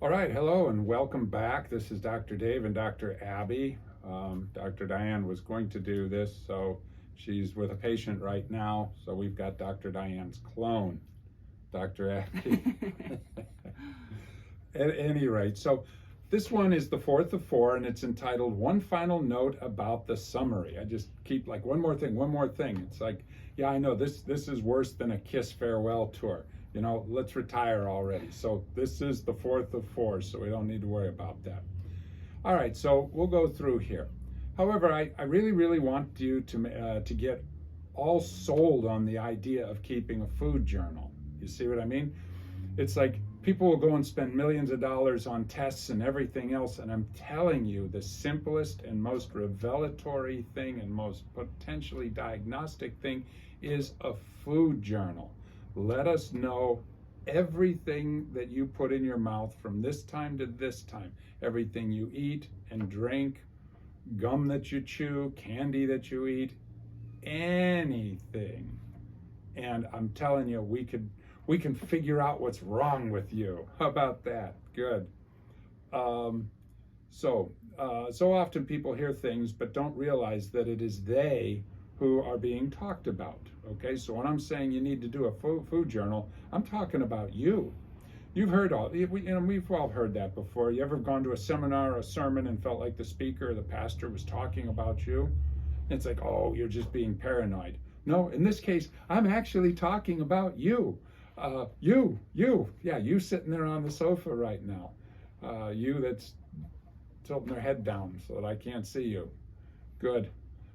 All right, hello and welcome back. This is Dr. Dave and Dr. Abby. Dr. Diane was going to do this, so she's with a patient right now. So we've got Dr. Diane's clone, Dr. Abby. At any rate, so this one is the fourth of four, and it's entitled One Final Note About the Summary. I just keep like one more thing. It's like, yeah, I know this is worse than a kiss farewell tour. You know, let's retire already. So this is the fourth of four, so we don't need to worry about that. All right, so we'll go through here. However, I really want you to get all sold on the idea of keeping a food journal. You see what I mean? It's like people will go and spend millions of dollars on tests and everything else, and I'm telling you, the simplest and most revelatory thing and most potentially diagnostic thing is a food journal. Let us know everything that you put in your mouth from this time to this time, everything you eat and drink, gum that you chew, candy that you eat, anything. And I'm telling you, we can figure out what's wrong with you. How about that? Good. So often people hear things but don't realize that it is they who are being talked about. Okay, so when I'm saying you need to do a food journal, I'm talking about you. You've heard we've all heard that before. You ever gone to a seminar or a sermon and felt like the speaker or the pastor was talking about you? It's like, oh, you're just being paranoid. No, in this case, I'm actually talking about you. You sitting there on the sofa right now. You that's tilting their head down so that I can't see you. Good.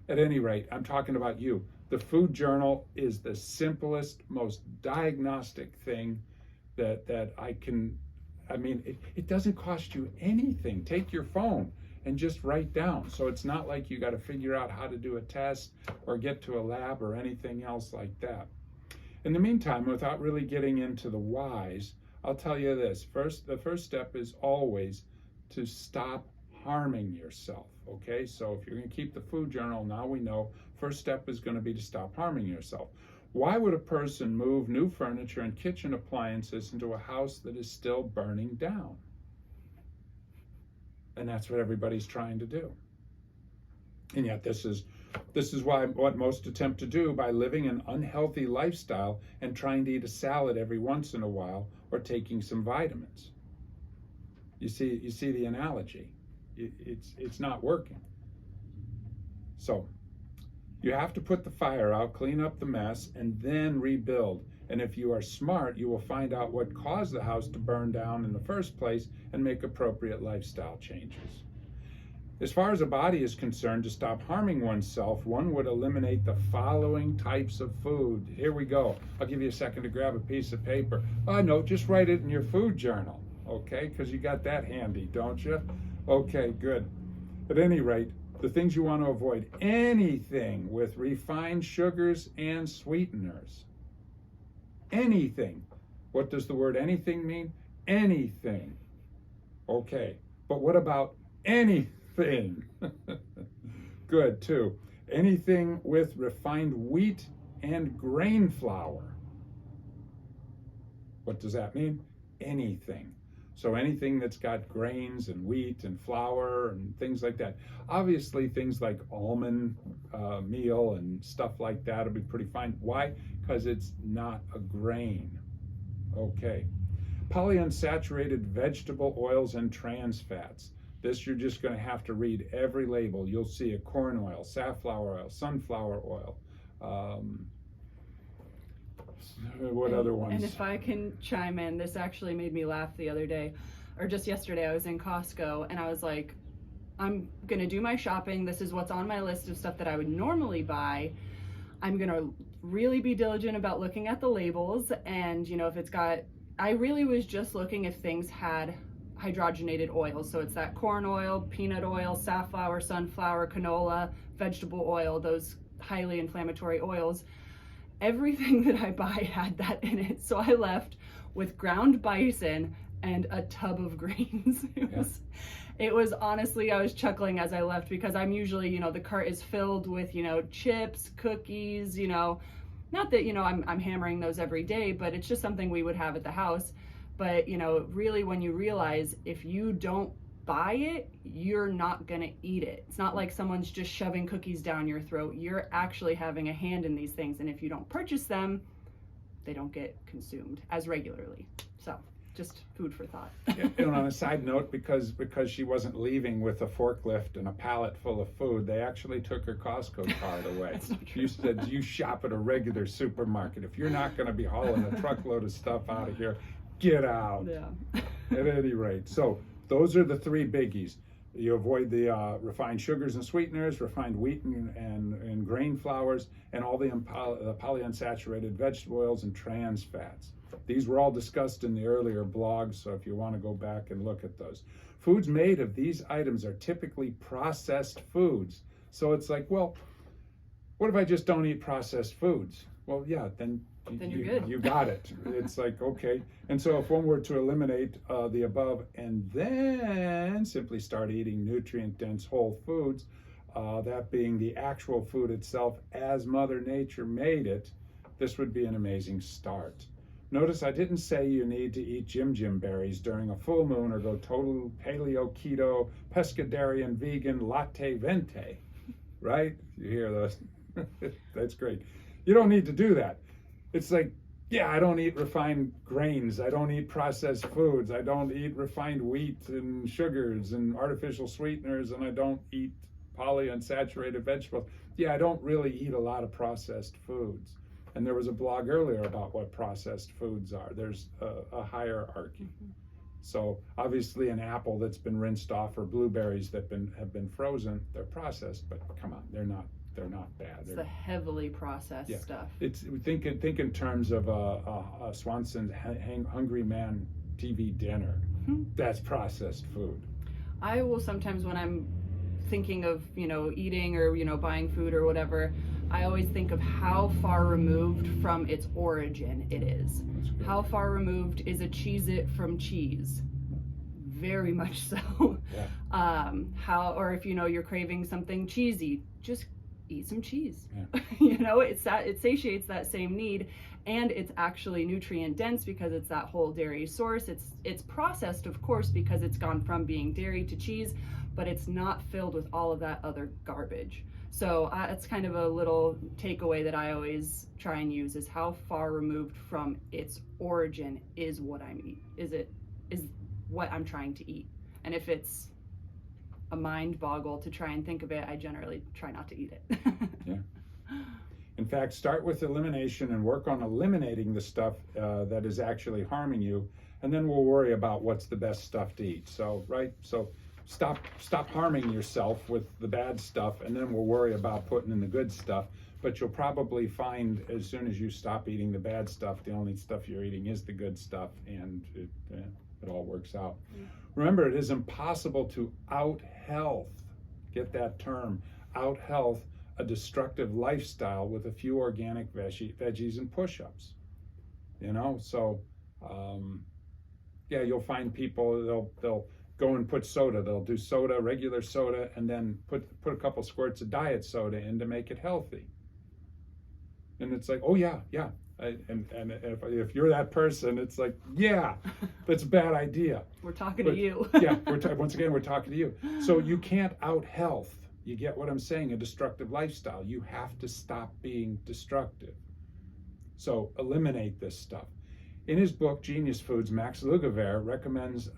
At any rate, I'm talking about you. The food journal is the simplest, most diagnostic thing that it doesn't cost you anything. Take your phone and just write down. So it's not like you got to figure out how to do a test or get to a lab or anything else like that. In the meantime, without really getting into the whys, I'll tell you this. The first step is always to stop harming yourself. Okay, so if you're going to keep the food journal, now we know first step is going to be to stop harming yourself. Why would a person move new furniture and kitchen appliances into a house that is still burning down? And that's what everybody's trying to do. And yet this is what most attempt to do by living an unhealthy lifestyle and trying to eat a salad every once in a while or taking some vitamins. You see the analogy. It's not working. So you have to put the fire out, clean up the mess, and then rebuild. And if you are smart, you will find out what caused the house to burn down in the first place and make appropriate lifestyle changes. As far as the body is concerned, to stop harming oneself, one would eliminate the following types of food. Here we go. I'll give you a second to grab a piece of paper. No, just write it in your food journal, okay? Because you got that handy, don't you? Okay, good. At any rate, the things you want to avoid: anything with refined sugars and sweeteners. Anything. What does the word anything mean? Anything. Okay, but what about anything? Good, too. Anything with refined wheat and grain flour. What does that mean? Anything. So anything that's got grains and wheat and flour and things like that. Obviously, things like almond meal and stuff like that will be pretty fine. Why? Because it's not a grain. Okay. Polyunsaturated vegetable oils and trans fats. This you're just going to have to read every label. You'll see a corn oil, safflower oil, sunflower oil. What other ones? And if I can chime in, this actually made me laugh the other day, or just yesterday. I was in Costco and I was like, I'm gonna do my shopping. This is what's on my list of stuff that I would normally buy. I'm gonna really be diligent about looking at the labels, and if it's got, I really was just looking if things had hydrogenated oils. So it's that corn oil, peanut oil, safflower, sunflower, canola, vegetable oil, those highly inflammatory oils. Everything that I buy had that in it. So I left with ground bison and a tub of greens. It was honestly, I was chuckling as I left, because I'm usually, the cart is filled with, chips, cookies, not that, I'm hammering those every day, but it's just something we would have at the house. But, really when you realize if you don't buy it, you're not going to eat it. It's not like someone's just shoving cookies down your throat. You're actually having a hand in these things. And if you don't purchase them, they don't get consumed as regularly. So just food for thought. And on a side note, because she wasn't leaving with a forklift and a pallet full of food, they actually took her Costco card away. You said you shop at a regular supermarket. If you're not going to be hauling a truckload of stuff out of here, get out. Yeah. At any rate, so those are the three biggies. You avoid the refined sugars and sweeteners, refined wheat and grain flours, and all the polyunsaturated vegetable oils and trans fats. These were all discussed in the earlier blogs, so if you want to go back and look at those. Foods made of these items are typically processed foods. So it's like, well, what if I just don't eat processed foods? Well, yeah, then you're good. You got it. It's like, okay. And so if one were to eliminate the above and then simply start eating nutrient-dense whole foods, that being the actual food itself as Mother Nature made it, this would be an amazing start. Notice I didn't say you need to eat Jim berries during a full moon or go total paleo, keto, pescatarian, vegan, latte vente, right? You hear those? That's great. You don't need to do that. It's like, yeah, I don't eat refined grains. I don't eat processed foods. I don't eat refined wheat and sugars and artificial sweeteners, and I don't eat polyunsaturated vegetables. Yeah, I don't really eat a lot of processed foods. And there was a blog earlier about what processed foods are. There's a hierarchy. Mm-hmm. So obviously an apple that's been rinsed off or blueberries that have been frozen, they're processed, but come on, they're not bad. It's the heavily processed stuff. It's think in terms of a Swanson's Hungry Man TV dinner. Mm-hmm. That's processed food. I will sometimes, when I'm thinking of eating or buying food or whatever, I always think of how far removed from its origin it is. How far removed is a Cheez-It from cheese? Very much so. Yeah. Or if you're craving something cheesy, just eat some cheese. Yeah. It satiates that same need, and it's actually nutrient dense because it's that whole dairy source. It's processed, of course, because it's gone from being dairy to cheese, but it's not filled with all of that other garbage. So it's kind of a little takeaway that I always try and use, is how far removed from its origin is what I'm eating. Is what I'm trying to eat. And if it's a mind boggle to try and think of it, I generally try not to eat it. Yeah. In fact, start with elimination and work on eliminating the stuff that is actually harming you, and then we'll worry about what's the best stuff to eat. So, right? So stop harming yourself with the bad stuff, and then we'll worry about putting in the good stuff. But you'll probably find as soon as you stop eating the bad stuff, the only stuff you're eating is the good stuff, and it all works out. Mm-hmm. Remember, it is impossible to out-health, get that term, out-health a destructive lifestyle with a few organic veggies and push-ups. So you'll find people, they'll go and put soda. They'll do soda, regular soda, and then put a couple squirts of diet soda in to make it healthy. And it's like, oh yeah. And if you're that person, it's like, yeah, that's a bad idea. We're talking to you. Yeah, once again, we're talking to you. So you can't out-health. You get what I'm saying? A destructive lifestyle. You have to stop being destructive. So eliminate this stuff. In his book, Genius Foods, Max Lugavere recommends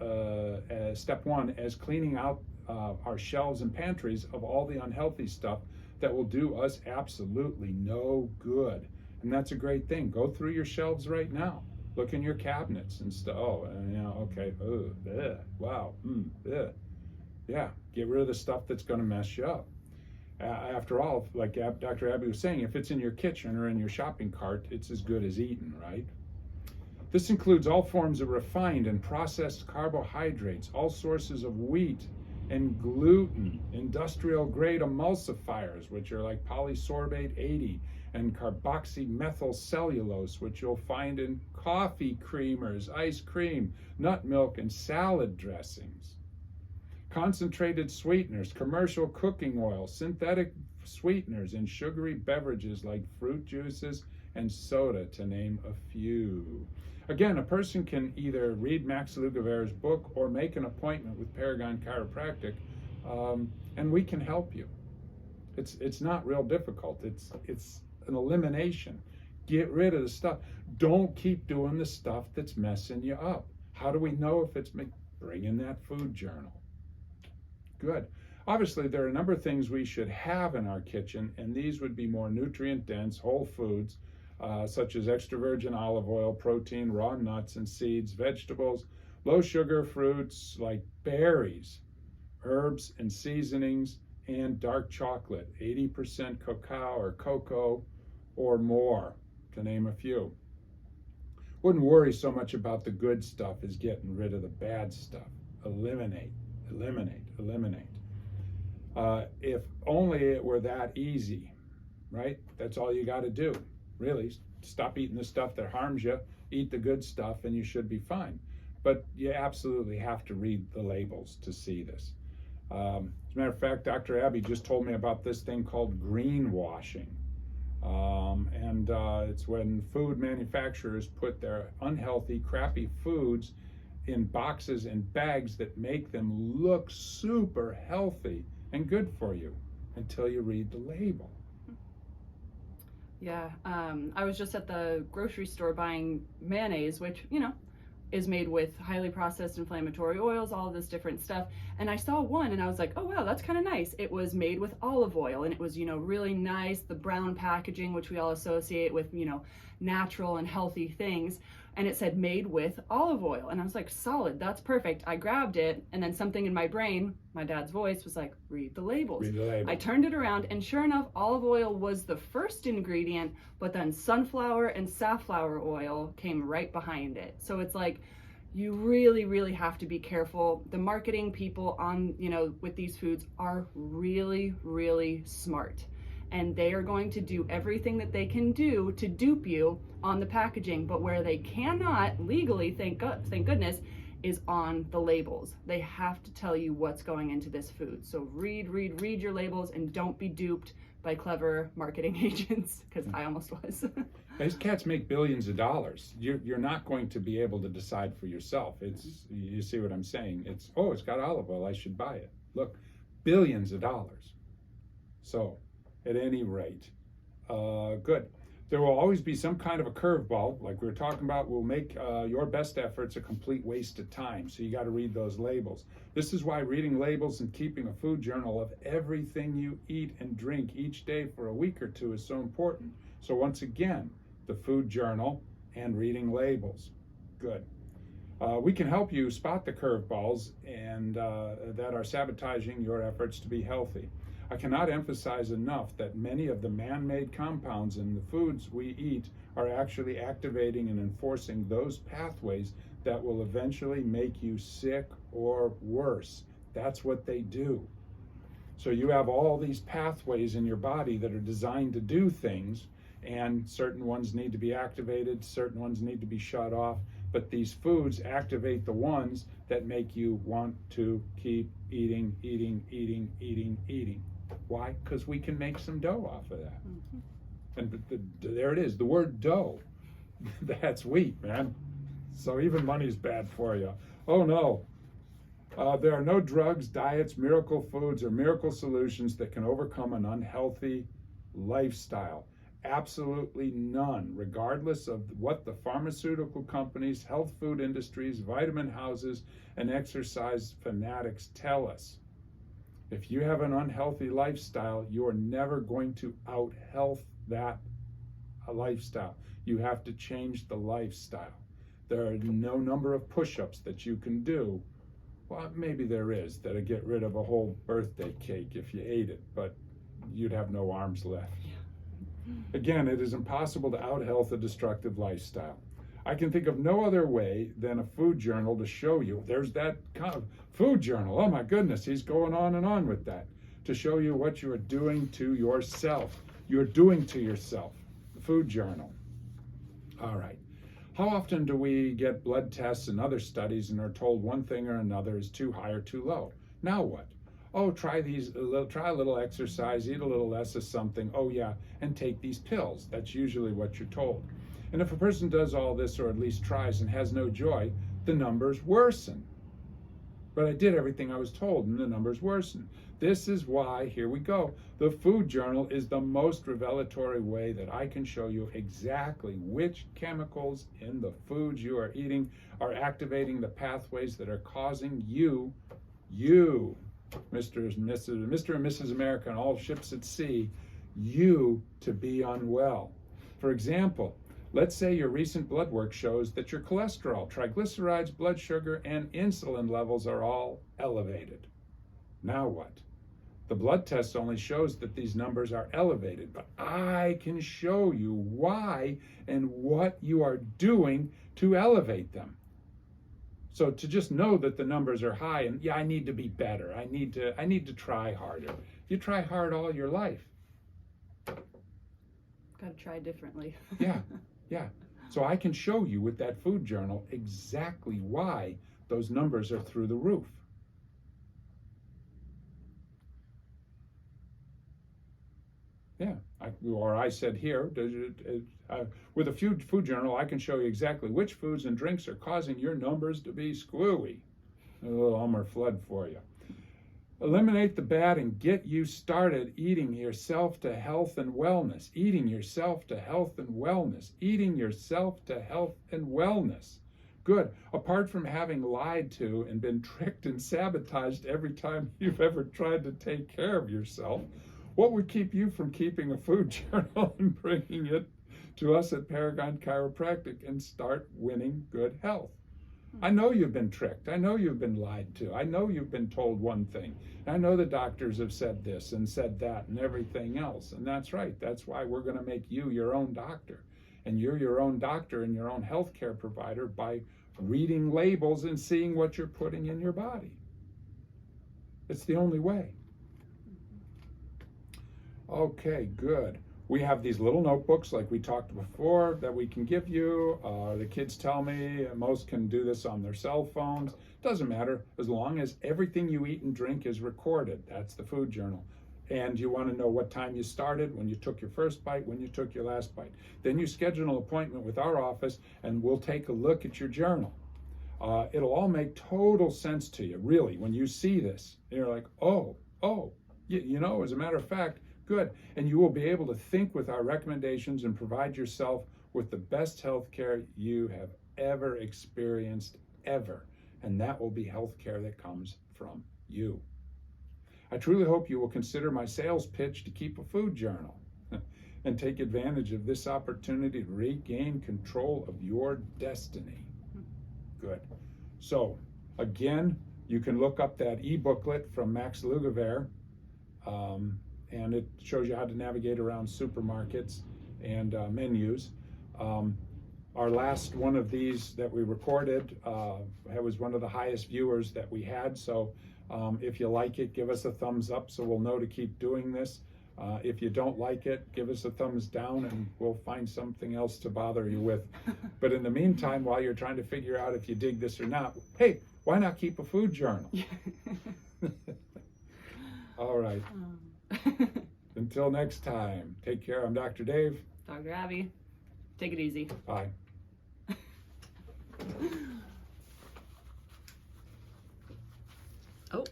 step one as cleaning out our shelves and pantries of all the unhealthy stuff that will do us absolutely no good. And that's a great thing. Go through your shelves right now. Look in your cabinets and stuff. Okay. Wow. Yeah. Get rid of the stuff that's going to mess you up. After all, like Dr. Abby was saying, if it's in your kitchen or in your shopping cart, it's as good as eaten, right? This includes all forms of refined and processed carbohydrates, all sources of wheat and gluten, industrial grade emulsifiers, which are like polysorbate 80, and carboxymethylcellulose, which you'll find in coffee creamers, ice cream, nut milk, and salad dressings. Concentrated sweeteners, commercial cooking oil, synthetic sweeteners, and sugary beverages like fruit juices and soda, to name a few. Again, a person can either read Max Lugavera's book or make an appointment with Paragon Chiropractic, and we can help you. It's not real difficult. It's an elimination. Get rid of the stuff. Don't keep doing the stuff that's messing you up. How do we know if it's bring in that food journal? Good. Obviously, there are a number of things we should have in our kitchen, and these would be more nutrient-dense, whole foods, such as extra virgin olive oil, protein, raw nuts and seeds, vegetables, low-sugar fruits like berries, herbs and seasonings, and dark chocolate, 80% cacao or cocoa or more, to name a few. Wouldn't worry so much about the good stuff as getting rid of the bad stuff. Eliminate, eliminate, eliminate. If only it were that easy, right? That's all you got to do, really. Stop eating the stuff that harms you, eat the good stuff, and you should be fine. But you absolutely have to read the labels to see this. As a matter of fact, Dr. Abby just told me about this thing called greenwashing. It's when food manufacturers put their unhealthy, crappy foods in boxes and bags that make them look super healthy and good for you until you read the label. Yeah, I was just at the grocery store buying mayonnaise, which, is made with highly processed inflammatory oils, all of this different stuff. And I saw one and I was like, oh wow, that's kind of nice. It was made with olive oil, and it was, really nice, the brown packaging, which we all associate with, natural and healthy things. And it said made with olive oil. And I was like, solid, that's perfect. I grabbed it, and then something in my brain, my dad's voice was like, read the labels. Read the label. I turned it around, and sure enough, olive oil was the first ingredient, but then sunflower and safflower oil came right behind it. So it's like, you really, really have to be careful. The marketing people on, with these foods are really, really smart. And they are going to do everything that they can do to dupe you on the packaging. But where they cannot legally, thank goodness, is on the labels. They have to tell you what's going into this food. So read your labels, and don't be duped by clever marketing agents, because I almost was. These cats make billions of dollars. You're not going to be able to decide for yourself. You see what I'm saying? It's got olive oil, I should buy it. Look, billions of dollars. So, at any rate, good. There will always be some kind of a curveball, like we were talking about, will make your best efforts a complete waste of time. So you got to read those labels. This is why reading labels and keeping a food journal of everything you eat and drink each day for a week or two is so important. So once again, the food journal and reading labels. Good. We can help you spot the curveballs and that are sabotaging your efforts to be healthy. I cannot emphasize enough that many of the man-made compounds in the foods we eat are actually activating and enforcing those pathways that will eventually make you sick or worse. That's what they do. So you have all these pathways in your body that are designed to do things, and certain ones need to be activated, certain ones need to be shut off, but these foods activate the ones that make you want to keep eating. Why? Because we can make some dough off of that. Mm-hmm. And there it is, the word dough. That's wheat, man. So even money's bad for you. Oh no. There are no drugs, diets, miracle foods, or miracle solutions that can overcome an unhealthy lifestyle. Absolutely none, regardless of what the pharmaceutical companies, health food industries, vitamin houses, and exercise fanatics tell us. If you have an unhealthy lifestyle, you are never going to out-health that lifestyle. You have to change the lifestyle. There are no number of push-ups that you can do. Well, maybe there is, that'll get rid of a whole birthday cake if you ate it, but you'd have no arms left. Again, it is impossible to out-health a destructive lifestyle. I can think of no other way than a food journal to show you. There's that kind of food journal. Oh my goodness, he's going on and on with that. To show you what you are doing to yourself. You're doing to yourself. The food journal. All right. How often do we get blood tests and other studies and are told one thing or another is too high or too low? Now what? Oh, try a little exercise, eat a little less of something. Oh yeah, and take these pills. That's usually what you're told. And if a person does all this, or at least tries, and has no joy, the numbers worsen. But I did everything I was told, and the numbers worsen. This is why, here we go, the food journal is the most revelatory way that I can show you exactly which chemicals in the foods you are eating are activating the pathways that are causing you, Mr. and Mrs. America and all ships at sea, you to be unwell. For example, let's say your recent blood work shows that your cholesterol, triglycerides, blood sugar, and insulin levels are all elevated. Now what? The blood test only shows that these numbers are elevated, but I can show you why and what you are doing to elevate them. So to just know that the numbers are high, and yeah, I need to be better. I need to try harder. You try hard all your life. Got to try differently. Yeah. So I can show you with that food journal exactly why those numbers are through the roof. Yeah, I said here, with a food journal, I can show you exactly which foods and drinks are causing your numbers to be screwy. A little Elmer Flood for you. Eliminate the bad and get you started eating yourself to health and wellness. Eating yourself to health and wellness. Eating yourself to health and wellness. Good. Apart from having lied to and been tricked and sabotaged every time you've ever tried to take care of yourself, what would keep you from keeping a food journal and bringing it to us at Paragon Chiropractic and start winning good health? I know you've been tricked. I know you've been lied to. I know you've been told one thing. I know the doctors have said this and said that and everything else. And that's right. That's why we're going to make you your own doctor. And you're your own doctor and your own healthcare provider by reading labels and seeing what you're putting in your body. It's the only way. Okay, good. We have these little notebooks like we talked before that we can give you. The kids tell me most can do this on their cell phones. Doesn't matter as long as everything you eat and drink is recorded. That's the food journal. And you want to know what time you started, when you took your first bite, when you took your last bite. Then you schedule an appointment with our office and we'll take a look at your journal. It'll all make total sense to you, really, when you see this. You're like, you know, as a matter of fact, good. And you will be able to think with our recommendations and provide yourself with the best health care you have ever experienced, ever. And that will be health care that comes from you. I truly hope you will consider my sales pitch to keep a food journal and take advantage of this opportunity to regain control of your destiny. Good. So, again, you can look up that e-booklet from Max Lugavere. And it shows you how to navigate around supermarkets and menus. Our last one of these that we recorded was one of the highest viewers that we had. So if you like it, give us a thumbs up so we'll know to keep doing this. If you don't like it, give us a thumbs down and we'll find something else to bother you with. But in the meantime, while you're trying to figure out if you dig this or not, hey, why not keep a food journal? All right. Until next time, take care. I'm Dr. Dave. Dr. Abby, take it easy. Bye. Oh.